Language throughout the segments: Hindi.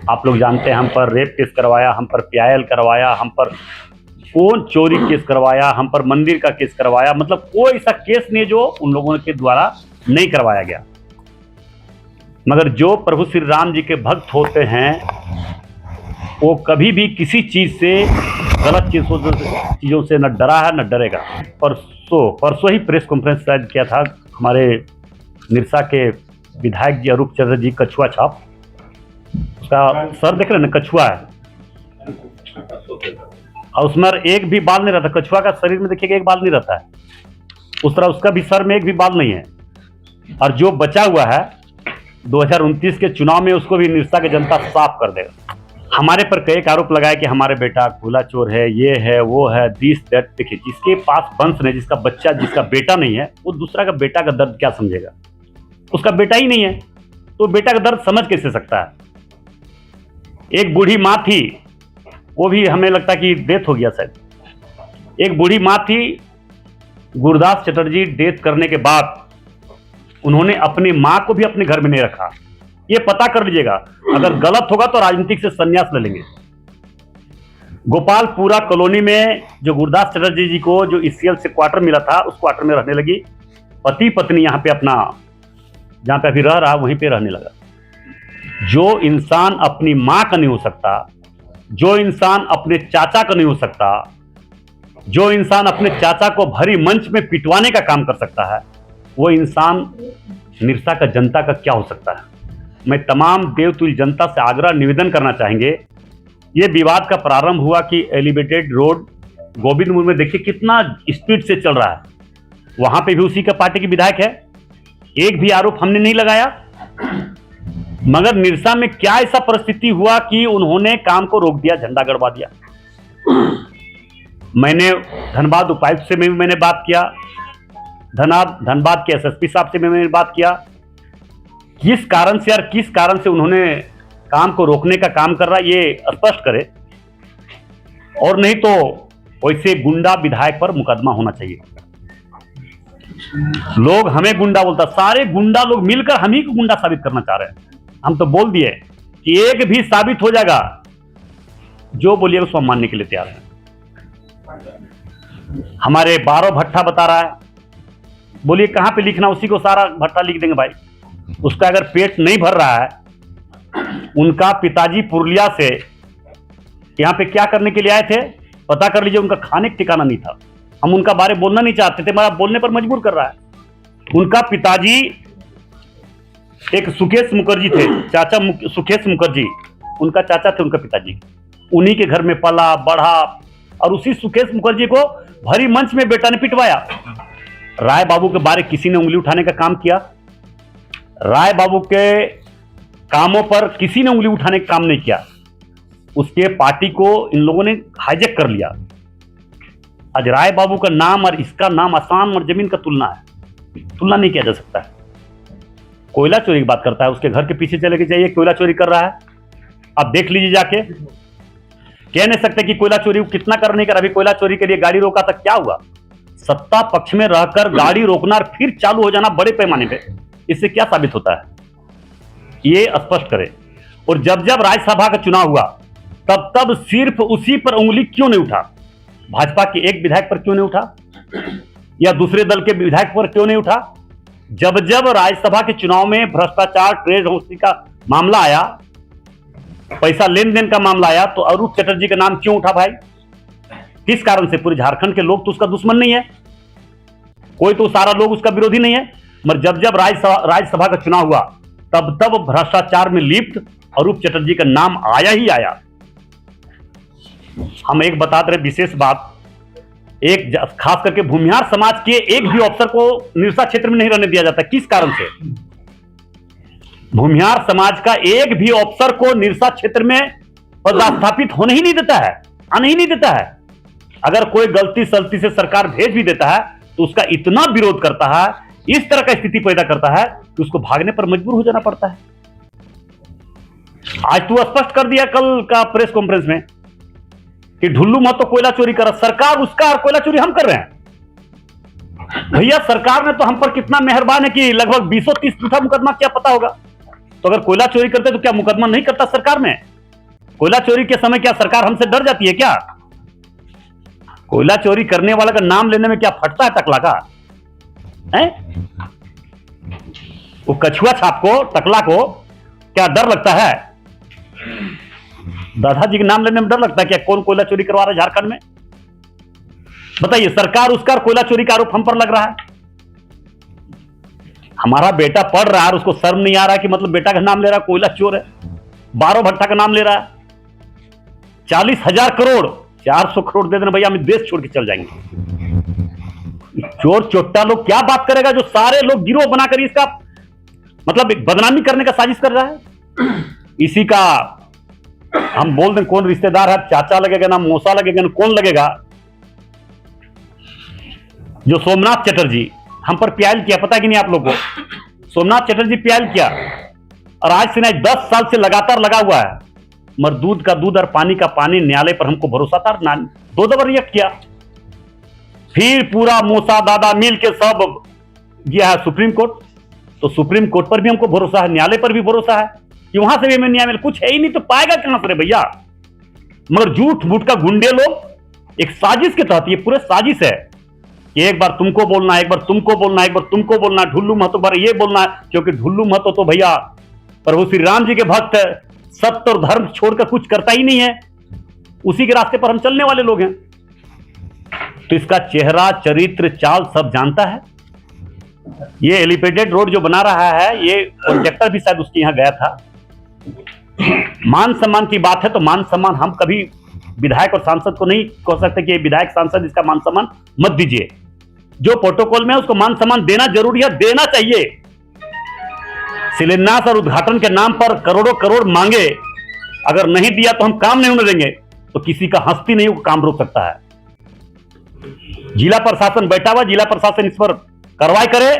आप लोग जानते हैं हम पर रेप केस करवाया, हम पर पीआईएल करवाया, हम पर फोन चोरी केस करवाया, हम पर मंदिर का केस करवाया। मतलब कोई ऐसा केस नहीं जो उन लोगों के द्वारा नहीं करवाया गया। मगर जो प्रभु श्री राम जी के भक्त होते हैं वो कभी भी किसी चीज से, गलत चीजों से न डरा है न डरेगा। परसों ही प्रेस कॉन्फ्रेंस शायद किया था हमारे निरसा के विधायक जी अरूप चंद्र जी, कछुआ छाप, उसका सर देख रहे हैं ना, कछुआ है और उसमें एक भी बाल नहीं रहता। कछुआ का शरीर में देखिएगा एक बाल नहीं रहता है, उस तरह उसका भी सर में एक भी बाल नहीं है। और जो बचा हुआ है 2029 के चुनाव में उसको भी निरसा की जनता साफ कर देगा। हमारे पर कई आरोप लगाए कि हमारे बेटा खुला चोर है, ये है वो है, दिस दैट। देखिए, जिसके पास वंश नहीं, जिसका बच्चा, जिसका बेटा नहीं है, वो दूसरा का बेटा का दर्द क्या समझेगा? उसका बेटा ही नहीं है तो बेटा का दर्द समझ कैसे सकता है? एक बूढ़ी माँ थी, वो भी हमें लगता है कि डेथ हो गया शायद। एक बूढ़ी माँ थी, गुरदास चटर्जी डेथ करने के बाद उन्होंने अपनी माँ को भी अपने घर में नहीं रखा। ये पता कर लीजिएगा, अगर गलत होगा तो राजनीतिक से संन्यास ले लेंगे। गोपालपुरा कॉलोनी में जो गुरदास चटर्जी जी को जो ईसीएल से क्वार्टर मिला था, उस क्वार्टर में रहने लगी। पति पत्नी यहाँ पे अपना, जहाँ पे अभी रह रहा वहीं पे रहने लगा। जो इंसान अपनी माँ का नहीं हो सकता, जो इंसान अपने चाचा का नहीं हो सकता, जो इंसान अपने चाचा को भरी मंच में पिटवाने का काम कर सकता है, वो इंसान निरसा का जनता का क्या हो सकता है? मैं तमाम देवतुल्य जनता से आग्रह निवेदन करना चाहेंगे। ये विवाद का प्रारंभ हुआ कि एलिवेटेड रोड गोविंदपुर में देखिए कितना स्पीड से चल रहा है, वहां पे भी उसी का पार्टी की विधायक है। एक भी आरोप हमने नहीं लगाया। मगर निरसा में क्या ऐसा परिस्थिति हुआ कि उन्होंने काम को रोक दिया, झंडा गड़वा दिया? मैंने धनबाद उपायुक्त से भी मैंने बात किया, धनबाद के एसएसपी साहब से भी मैंने बात किया, किस कारण से यार, किस कारण से उन्होंने काम को रोकने का काम कर रहा, ये स्पष्ट करे। और नहीं तो वैसे गुंडा विधायक पर मुकदमा होना चाहिए। लोग हमें गुंडा बोलता, सारे गुंडा लोग मिलकर हम ही को गुंडा साबित करना चाह रहे हैं। हम तो बोल दिए कि एक भी साबित हो जाएगा, जो बोलिए उसको मानने के लिए तैयार है। हमारे 12 भट्टा बता रहा है, बोलिए कहां पे लिखना, उसी को सारा भट्टा लिख देंगे भाई। उसका अगर पेट नहीं भर रहा है, उनका पिताजी पुरुलिया से यहाँ पे क्या करने के लिए आए थे पता कर लीजिए, उनका खाने का ठिकाना नहीं था। हम उनका बारे बोलना नहीं चाहते थे, मगर बोलने पर मजबूर कर रहा है। उनका पिताजी एक सुकेश मुखर्जी थे, चाचा सुकेश मुखर्जी, उनका चाचा थे उनका पिताजी। उन्हीं के घर में पला बढ़ा और उसी सुकेश मुखर्जी को भरी मंच में बेटा ने पिटवाया। राय बाबू के बारे किसी ने उंगली उठाने का काम किया? राय बाबू के कामों पर किसी ने उंगली उठाने का काम नहीं किया। उसके पार्टी को इन लोगों ने हाईजैक कर लिया। आज राय बाबू का नाम और इसका नाम आसमान और जमीन का तुलना है, तुलना नहीं किया जा सकता है। कोयला चोरी की बात करता है, उसके घर के पीछे चले के जाइए, कोयला चोरी कर रहा है, आप देख लीजिए जाके। कह नहीं सकते कि कोयला चोरी कितना कर नहीं कर। अभी कोयला चोरी के लिए गाड़ी रोका था, क्या हुआ? सत्ता पक्ष में रहकर गाड़ी रोकना और फिर चालू हो जाना बड़े पैमाने पे, इससे क्या साबित होता है? ये स्पष्ट करे। और जब जब राज्यसभा का चुनाव हुआ तब तब सिर्फ उसी पर उंगली क्यों नहीं उठा? भाजपा के एक विधायक पर क्यों नहीं उठा, या दूसरे दल के विधायक पर क्यों नहीं उठा? जब जब राज्यसभा के चुनाव में भ्रष्टाचार, ट्रेड हॉस्टी का मामला आया, पैसा लेन देन का मामला आया, तो अरूप चटर्जी का नाम क्यों उठा भाई? किस कारण से? पूरे झारखंड के लोग तो उसका दुश्मन नहीं है, कोई तो सारा लोग उसका विरोधी नहीं है। मगर जब जब राज्यसभा का चुनाव हुआ तब तब भ्रष्टाचार में लिप्त अरूप चटर्जी का नाम आया ही आया। हम एक बताते रहे विशेष बात, एक खास करके भूमिहार समाज के एक भी अफसर को निरसा क्षेत्र में नहीं रहने दिया जाता। किस कारण से? भूमिहार समाज का एक भी अफसर को निरसा क्षेत्र में पदस्थापित होने ही नहीं देता है, आने ही नहीं देता है। अगर कोई गलती सलती से सरकार भेज भी देता है तो उसका इतना विरोध करता है, इस तरह का स्थिति पैदा करता है कि उसको भागने पर मजबूर हो जाना पड़ता है। आज तो स्पष्ट कर दिया कल का प्रेस कॉन्फ्रेंस में कि ढुल्लू महतो कोयला चोरी कर रहा, सरकार उसका और कोयला चोरी हम कर रहे हैं। भैया सरकार ने तो हम पर कितना मेहरबान है कि लगभग 20-30 झूठा मुकदमा क्या पता होगा। तो अगर कोयला चोरी करते तो क्या मुकदमा नहीं करता सरकार में? कोयला चोरी के समय क्या सरकार हमसे डर जाती है क्या? कोयला चोरी करने वाला का नाम लेने में क्या फटता है टकला का? है वो कछुआ छाप को, टकला को क्या डर लगता है? दादाजी के नाम लेने में डर लगता है क्या? कौन कोयला चोरी करवा रहा है झारखंड में? बताइए, सरकार उसका कोयला चोरी का आरोप हम पर लग रहा है। हमारा बेटा पढ़ रहा है और उसको शर्म नहीं आ रहा है कि मतलब बेटा का नाम ले रहा है कोयला चोर है, 12 भट्टा का नाम ले रहा है। 40,000 करोड़, 400 करोड़ दे देना भैया, हम देश छोड़ के चल जाएंगे। चोर चोट्टा लोग क्या बात करेगा जो सारे लोग गिरोह बनाकर इसका मतलब बदनामी करने का साजिश कर रहा है। इसी का हम बोल दें कौन रिश्तेदार है, चाचा लगेगा ना मौसा लगेगा ना कौन लगेगा, जो सोमनाथ चटर्जी हम पर प्याल किया, पता कि नहीं आप लोगों को? सोमनाथ चटर्जी प्याल किया और आज से नहीं 10 साल से लगातार लगा हुआ है। मगर दूध का दूध और पानी का पानी, न्यायालय पर हमको भरोसा था, 2 दफा रिएक्ट किया। फिर पूरा मूसा दादा मिल के सब गया है सुप्रीम कोर्ट, तो सुप्रीम कोर्ट पर भी हमको भरोसा है, न्यायालय पर भी भरोसा है कि वहां से भी हमें न्याय मिले। कुछ है ही नहीं तो पाएगा कहां से रे भैया? मगर झूठ मूठ का गुंडे लोग एक साजिश के तहत, ये पूरे साजिश है कि एक बार तुमको बोलना है, एक बार तुमको बोलना है, एक बार तुमको बोलना है, ढुल्लू महतो बार ये बोलना है, क्योंकि ढुल्लू महतो तो भैया प्रभु श्री राम जी के भक्त है, सत्य और धर्म छोड़कर कुछ करता ही नहीं है, उसी के रास्ते पर हम चलने वाले लोग हैं। तो इसका चेहरा, चरित्र, चाल सब जानता है। ये एलिवेटेड रोड जो बना रहा है, ये कॉन्ट्रैक्टर भी शायद उसके यहां गया था। मान सम्मान की बात है तो मान सम्मान हम कभी विधायक और सांसद को नहीं कह सकते कि विधायक सांसद इसका मान सम्मान मत दीजिए। जो प्रोटोकॉल में है उसको मान सम्मान देना जरूरी है, देना चाहिए। शिलान्यास और उद्घाटन के नाम पर करोड़ों करोड़ मांगे, अगर नहीं दिया तो हम काम नहीं होने देंगे, तो किसी का हस्ती नहीं वो काम रोक सकता है। जिला प्रशासन बैठा हुआ, जिला प्रशासन इस पर कार्रवाई करे,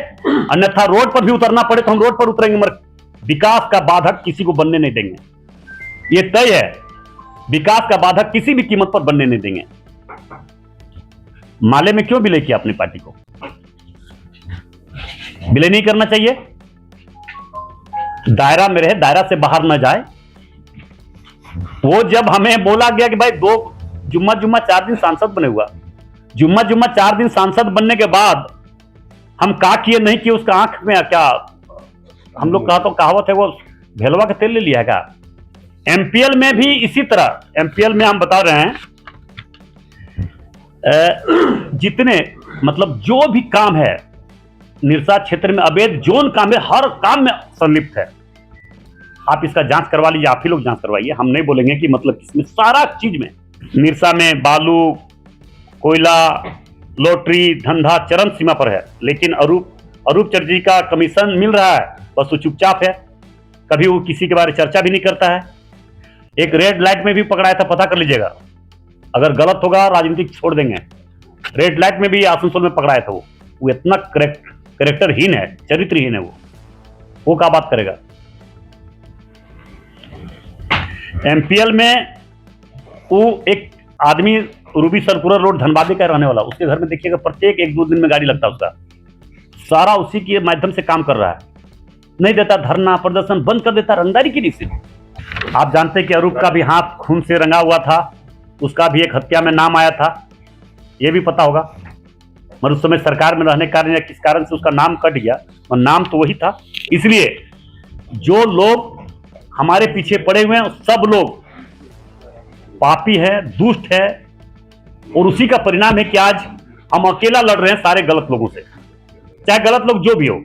अन्यथा रोड पर भी उतरना पड़े तो हम रोड पर उतरेंगे, मगर विकास का बाधक किसी को बनने नहीं देंगे। ये तय है, विकास का बाधक किसी भी कीमत पर बनने नहीं देंगे। माले में क्यों विलय किया अपनी पार्टी को? विलय नहीं करना चाहिए, दायरा में रहे, दायरा से बाहर न जाए। वो जब हमें बोला गया कि भाई 2 जुम्मा 4 दिन सांसद बने हुआ, जुम्मा 4 दिन सांसद बनने के बाद हम का किए नहीं किए उसका आंख में क्या हम लोग कहा, तो कहावत है वो भेलवा का तेल ले लिया का। एमपीएल में भी इसी तरह, एमपीएल में हम बता रहे हैं जितने मतलब जो भी काम है निरसा क्षेत्र में अवैध जोन काम है, हर काम में संलिप्त है। आप इसका जांच करवा लीजिए, आप ही लोग जांच करवाइए, हम नहीं बोलेंगे कि मतलब इसमें सारा चीज में निरसा में बालू, कोयला, लॉटरी धंधा चरम सीमा पर है। लेकिन अरूप चटर्जी का कमीशन मिल रहा है, बस वो चुपचाप है, कभी वो किसी के बारे में चर्चा भी नहीं करता है। एक रेड लाइट में भी पकड़ाया था, पता कर लीजिएगा, अगर गलत होगा राजनीतिक छोड़ देंगे। रेड लाइट में भी आसनसोल में पकड़ाया था। वो इतना करेक्टरहीन है, चरित्रहीन है, वो क्या बात करेगा। एमपीएल में वो एक आदमी रूबी सरपुरा रोड धनबाद का रहने वाला, उसके घर में देखिएगा प्रत्येक 1-2 दिन में गाड़ी लगता है उसका, सारा उसी के माध्यम से काम कर रहा है। नहीं देता धरना प्रदर्शन, बंद कर देता रंगदारी की नीति। आप जानते हैं कि अरूप का भी हाथ खून से रंगा हुआ था, उसका भी एक हत्या में नाम आया था, यह भी पता होगा। मगर उस समय सरकार में रहने के कारण या किस कारण से उसका नाम कट गया, और नाम तो वही था। इसलिए जो लोग हमारे पीछे पड़े हुए हैं सब लोग पापी है, दुष्ट है, और उसी का परिणाम है कि आज हम अकेला लड़ रहे हैं सारे गलत लोगों से। चाहे गलत लोग जो भी हो,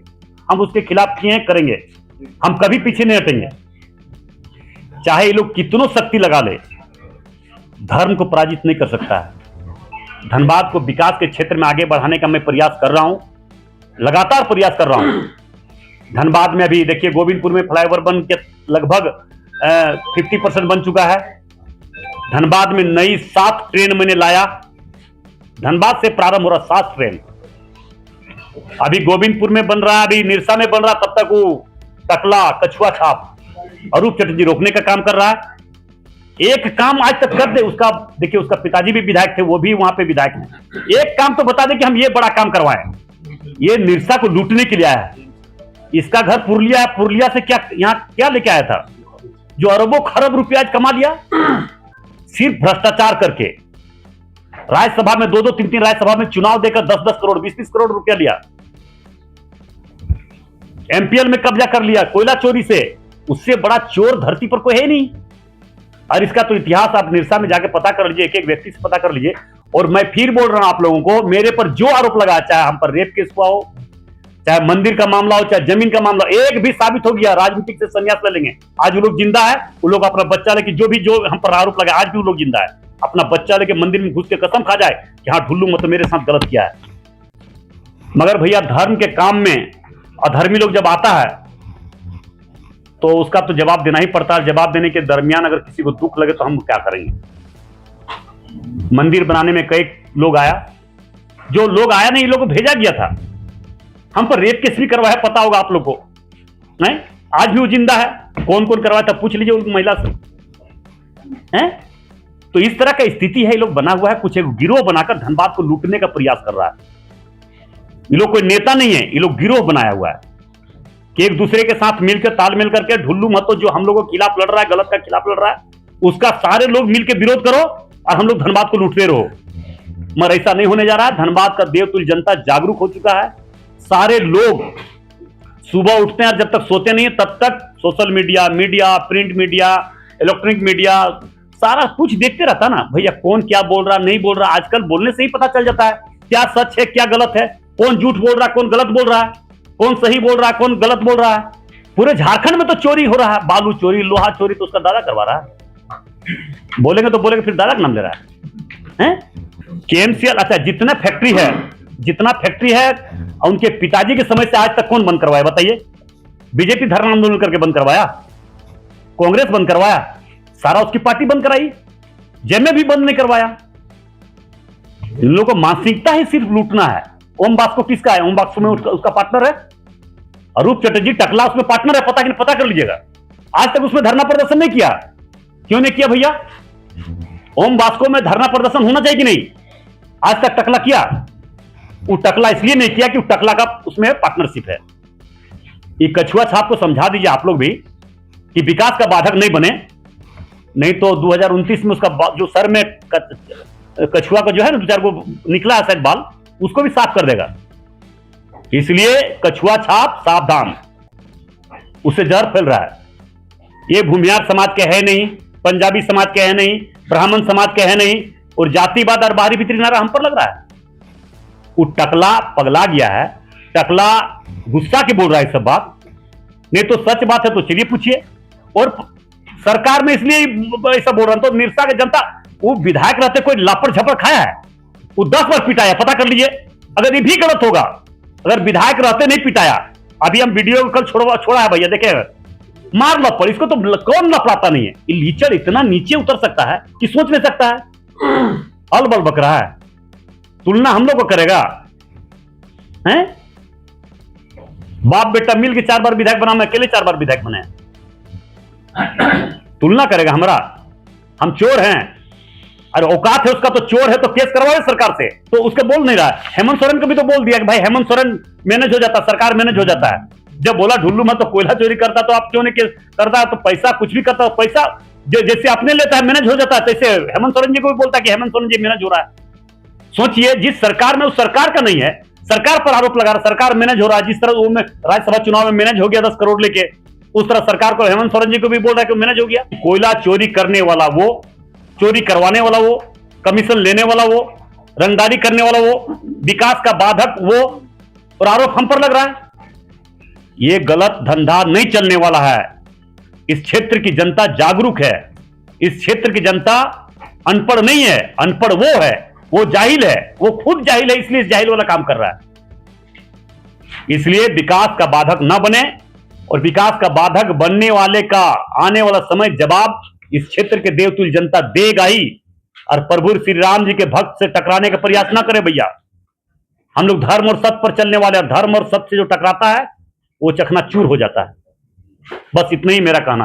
हम उसके खिलाफ किए करेंगे, हम कभी पीछे नहीं हटेंगे। चाहे ये लोग कितनों शक्ति लगा ले, धर्म को पराजित नहीं कर सकता है। धनबाद को विकास के क्षेत्र में आगे बढ़ाने का मैं प्रयास कर रहा हूं, लगातार प्रयास कर रहा हूं। धनबाद में अभी देखिए गोविंदपुर में फ्लाईओवर बन के लगभग 50% बन चुका है। धनबाद में नई 7 ट्रेन मैंने लाया, धनबाद से प्रारंभ हो रहा 7 ट्रेन। अभी गोविंदपुर में बन रहा है, अभी निरसा में बन रहा, तब तक वो टकला कछुआ छाप अरूप चटर्जी रोकने का काम कर रहा है। एक काम आज तक कर दे उसका, देखिए उसका पिताजी भी विधायक थे, वो भी वहां पे विधायक हैं। एक काम तो बता दे कि हम ये बड़ा काम करवाएं। ये निरसा को लूटने के लिए आया है। इसका घर पुरलिया से क्या यहाँ क्या लेके आया था जो अरबों खरब रुपया आज कमा लिया सिर्फ भ्रष्टाचार करके। राज्यसभा में 2-2, 3-3 राज्यसभा में चुनाव देकर 10-10 करोड़, 20-20 करोड़ रुपया लिया। एमपीएल में कब्जा कर लिया कोयला चोरी से। उससे बड़ा चोर धरती पर कोई है नहीं। और इसका तो इतिहास आप निरसा में जाके पता कर लीजिए, एक एक व्यक्ति से पता कर लीजिए। और मैं फिर बोल रहा हूं आप लोगों को, मेरे पर जो आरोप लगा, चाहे हम पर रेप केस हुआ हो, चाहे मंदिर का मामला हो, चाहे जमीन का मामला, एक भी साबित हो गया राजनीतिक से संन्यास ले लेंगे। आज वो लोग जिंदा है, वो लोग अपना बच्चा लेके जो हम पर आरोप लगा, आज भी वो लोग जिंदा है, अपना बच्चा लेके मंदिर में घुस के कसम खा जाए कि हाँ ढुल्लू मत मेरे साथ गलत किया है। मगर भैया धर्म के काम में अधर्मी लोग जब आता है तो उसका तो जवाब देना ही पड़ता है। जवाब देने के दरमियान अगर किसी को दुख लगे तो हम क्या करेंगे। मंदिर बनाने में कई लोग आया, जो लोग आया नहीं, इन लोगों को भेजा गया था। हम पर रेप केस भी करवाया, पता होगा आप लोग को, नहीं? आज भी वो जिंदा है। कौन कौन करवाया था पूछ लीजिए उस महिला से, हैं? तो इस तरह का स्थिति है, ये लोग बना हुआ है, कुछ एक गिरोह बनाकर धनबाद को लूटने का प्रयास कर रहा है। ये लोग कोई नेता नहीं है, ये लोग गिरोह बनाया हुआ है कि एक दूसरे के साथ मिलकर तालमेल करके ढुल्लू महतो जो हम लोगों के खिलाफ लड़ रहा है, गलत का खिलाफ लड़ रहा है, उसका सारे लोग मिलकर विरोध करो और हम लोग धनबाद को लूटते रहो। मगर ऐसा नहीं होने जा रहा है। धनबाद का देवतुल्य जनता जागरूक हो चुका है। सारे लोग सुबह उठते हैं और जब तक सोते नहीं है तब तक social media, print media, electronic media, सारा कुछ देखते रहता ना भैया, कौन क्या बोल रहा नहीं बोल रहा। आजकल बोलने से ही पता चल जाता है क्या सच है क्या गलत है, कौन झूठ बोल रहा है कौन गलत बोल रहा है, कौन सही बोल रहा है कौन गलत बोल रहा है। पूरे झारखंड में तो चोरी हो रहा है, बालू चोरी, लोहा चोरी, तो उसका दादा करवा रहा है। बोलेंगे तो बोलेंगे फिर दादा का नाम ले रहा है। केएमसीएल, अच्छा जितना फैक्ट्री है उनके पिताजी के समय से आज तक कौन बंद करवाया बताइए? बीजेपी धरना आंदोलन करके बंद करवाया, कांग्रेस बंद करवाया, सारा उसकी पार्टी बंद कराई, जेमे भी बंद नहीं करवाया। इन लोगों को मानसिकता ही सिर्फ लूटना है। ओम बास्को किसका है? ओम बास्को में उसका पार्टनर है, अरूप चटर्जी टकला उसमें पार्टनर है, पता कर लीजिएगा। आज तक उसमें धरना प्रदर्शन नहीं किया। क्यों नहीं किया भैया? ओम बास्को में धरना प्रदर्शन होना चाहिए कि नहीं? आज तक टकला किया? वो टकला इसलिए नहीं किया कि वो टकला का उसमें पार्टनरशिप है। ये कछुआ छाप को समझा दीजिए आप लोग भी कि विकास का बाधक नहीं बने, नहीं तो 2029 में उसका जो सर में कछुआ का जो है ना 2-4 को निकला है शायद बाल, उसको भी साफ कर देगा। इसलिए कछुआ छाप सावधान, उससे जहर फैल रहा है। ये भूमियार समाज के है नहीं, पंजाबी समाज के है नहीं, ब्राह्मण समाज के है नहीं, और जातिवाद और बाहरी भीतरी नारा हम पर लग रहा है। वो टकला पगला गया है, टकला गुस्सा के बोल रहा है सब बात, नहीं तो सच बात है तो चलिए पूछिए। और सरकार में इसलिए ऐसा बोल रहा हूं, तो निरसा की जनता, वो विधायक रहते कोई लापड़ झपड़ खाया है? वो 10 बार पिटाया, पता कर लीजिए। अगर ये भी गलत होगा, अगर विधायक रहते नहीं पिटाया, अभी हम वीडियो कल छोड़ा है भैया, देखे मार लपड़, इसको तो कौन लपड़ाता नहीं है। ये लीचड़ इतना नीचे उतर सकता है कि सोच नहीं सकता है। अलबल बक रहा है, तुलना हम लोग को करेगा हैं? बाप बेटा मिल के 4 बार विधायक बना, मैं अकेले 4 बार विधायक बने। तुलना करेगा हमारा? हम चोर हैं, अरे औकात है उसका तो चोर है तो केस करवाए सरकार से, तो उसके बोल नहीं रहा है। हेमंत सोरेन को भी तो बोल दिया कि भाई हेमंत सोरेन मैनेज हो जाता, सरकार मैनेज हो जाता है। जब बोला ढुल्लू मत तो कोयला चोरी करता, तो आप क्यों नहीं केस करता है? तो पैसा कुछ भी करता, पैसा जैसे अपने लेता है मैनेज हो जाता है, तैसे हेमंत सोरेन जी को भी बोलता है कि हेमंत सोरेन जी मैनेज हो रहा है। सोचिए, जिस सरकार में उस सरकार का नहीं है, सरकार पर आरोप लगा रहा, सरकार मैनेज हो रहा है। जिस तरह वो राज्यसभा चुनाव में मैनेज हो गया 10 करोड़ लेके, उस तरह सरकार को हेमंत सोरेन जी को भी बोल रहा है कि मैनेज हो गया। कोयला चोरी करने वाला वो, चोरी करवाने वाला वो, कमीशन लेने वाला वो, रंगदारी करने वाला वो, विकास का बाधक वो, और आरोप हम पर लग रहा है। ये गलत धंधा नहीं चलने वाला है। इस क्षेत्र की जनता जागरूक है, इस क्षेत्र की जनता अनपढ़ नहीं है, अनपढ़ वो है, वो जाहिल है, वो खुद जाहिल है, इसलिए इस जाहिल वाला काम कर रहा है। इसलिए विकास का बाधक न बने, और विकास का बाधक बनने वाले का आने वाला समय जवाब इस क्षेत्र के देवतुल्य जनता देगा ही। और प्रभु श्री राम जी के भक्त से टकराने का प्रयास ना करे भैया। हम लोग धर्म और सत्य पर चलने वाले, और धर्म और सत्य से जो टकराता है वो चकनाचूर हो जाता है। बस इतना ही मेरा कहना है।